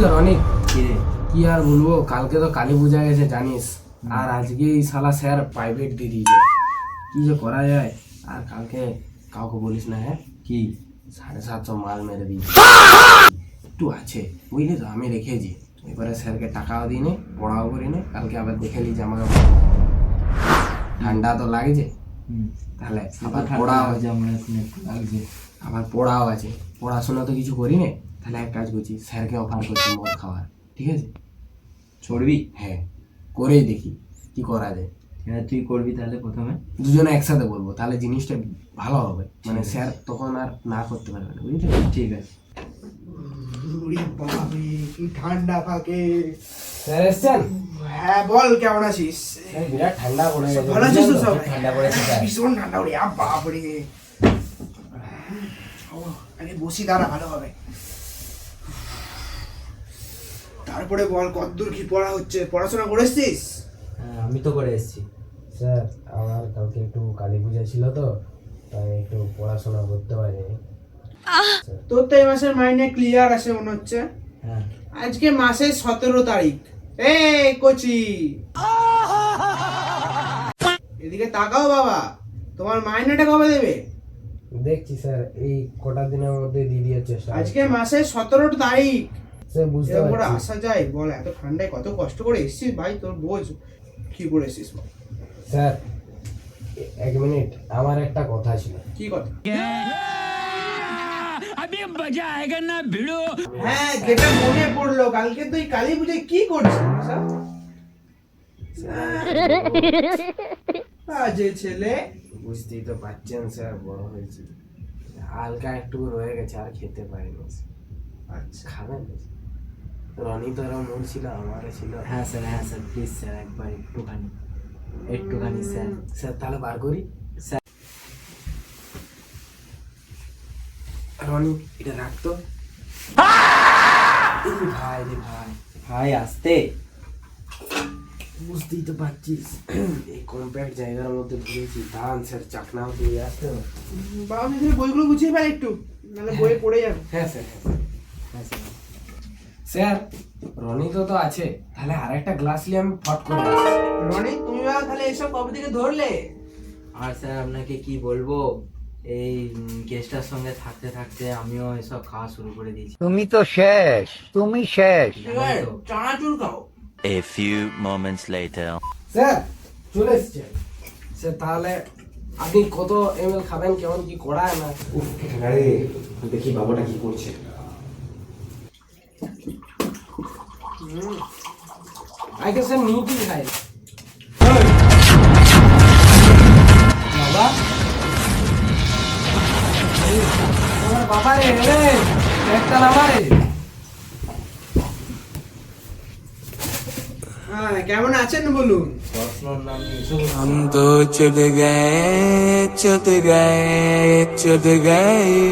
বুঝলে অনেক কি আর বলবো, কালকে তো কালী পূজা গেছে জানিস, আর আজকে এই শালা স্যার প্রাইভেট দিয়ে দিয়েছে। কি যে করা যায়। আর কালকে কাউকে বলিস না, হ্যাঁ? কি 750 মাল মেরে দিয়েছে। একটু আছে বুঝলি তো, আমি রেখেছি। এবারে স্যারকে টাকাও দিই নে, পড়াও করি নে, কালকে আবার দেখে নিই যে আমাকে ঠান্ডা তো লাগছে, তাহলে আবার পড়াও লাগছে, আবার পড়াও আছে। পড়াশোনা তো কিছু করি নে, তাহলে এক কাজ করছি, স্যারকে অফার করছি মদ খাওয়ার, ঠিক আছে? ছড়বি? হ্যাঁ, করেই দেখি কি করা যায়। হ্যাঁ তুই করবি তাহলে প্রথমে, দুজনে একসাথে বলবো, তাহলে জিনিসটা ভালো হবে, মানে স্যার তখন আর না করতে পারবে না, বুঝলি? ঠিক আছে। কি ঠান্ডা থাকে। স্যার এসছেন? হ্যাঁ বল, কেমন আছিস? বিরাট ঠান্ডা পড়ে গেছে। ভালো আছিস তো সব? ঠান্ডা পড়েছে স্যার। ভীষণ ঠান্ডা পড়ে, বাপরে। আগে বসি, দাঁড়া, ভালো হবে। তারপরে বল, কতদূর কি পড়া হচ্ছে? পড়াশোনা করেছিস? হ্যাঁ আমি তো করে এসেছি। স্যার আমার কালকে একটু কালী পূজা ছিল তো, তাই একটু পড়াশোনা করতে পারিনি। তোর তো এই মাসের মাইনে ক্লিয়ার আছে মনে হচ্ছে। হ্যাঁ আজকে মাসের 17 তারিখ। এই কোচি, এদিকে তাকাও বাবা, তোমার মাইনেটা কবে দেবে? দেখছি স্যার, এই কটা দিনের মধ্যে দিয়ে দেওয়ার চেষ্টা করছি। আজকে মাসের 17 তারিখ। স্যার বুঝতে এরকম করে পারছি। আসা যায় বল? এত ঠান্ডায় কত কষ্ট করে এসেছিস ভাই, তোর বোঝ কি করে এসেছিস বল? স্যার এক মিনিট, আমার একটা কথা ছিল। কি কথা? হ্যাঁ, যেটা মনে পড়লো, কালকে তুই কালী পূজায় কি করছিস? আজে ছেলে, বুঝতেই তো পারছেন স্যার, বড় হয়েছি, হালকা একটু রয়ে গেছে, আর খেতে পারিনি। আচ্ছা খাবেন? রনি তো এরকম মুড ছিল, আমারও ছিল। হ্যাঁ স্যার প্লিজ স্যার, একবার একটুখানি স্যার। স্যার তাহলে বার করি। স্যার রনি এটা রাখতো। ভাই রে ভাই, ভাই আসতে, বুঝতেই তো পারছিস এই কম্প্যাক্ট জায়গার মধ্যে ঘুরেছি, ধান স্যার চাকনাও দিয়ে আসতে হবে। বাবা তুমি বইগুলো গুছিয়ে ফেল একটু, নাহলে বইয়ে পড়ে যাবে। হ্যাঁ স্যার, হ্যাঁ স্যার। স্যার রনি তো আছে, তাহলে আর একটা গ্লাস নিয়ে আমি ফট করে আসছি। রনি তুমি বাবা তাহলে এসব কবে থেকে ধরলে? আর স্যার আপনাকে কি বলবো, এই কেসটার সঙ্গে থাকতে থাকতে আমিও এসব খাওয়া শুরু করে দিয়েছি। তুমি তো শেষ, তুমি শেষ। এবার চানাচুর খাও। A few moments later. Sir চলে এসছে। স্যার তাহলে আপনি কত ml খাবেন, কেমন কি করায় না? উফ রে, দেখি বাবাটা কি করছে। আগে স্যার নিউটি খাই। বাবা তোমার বাবা রে, একটা নামা রে। হ্যাঁ কেমন আছেন বলুন? পড়াশোনার নাম নিয়ে हम तो चढ़ गए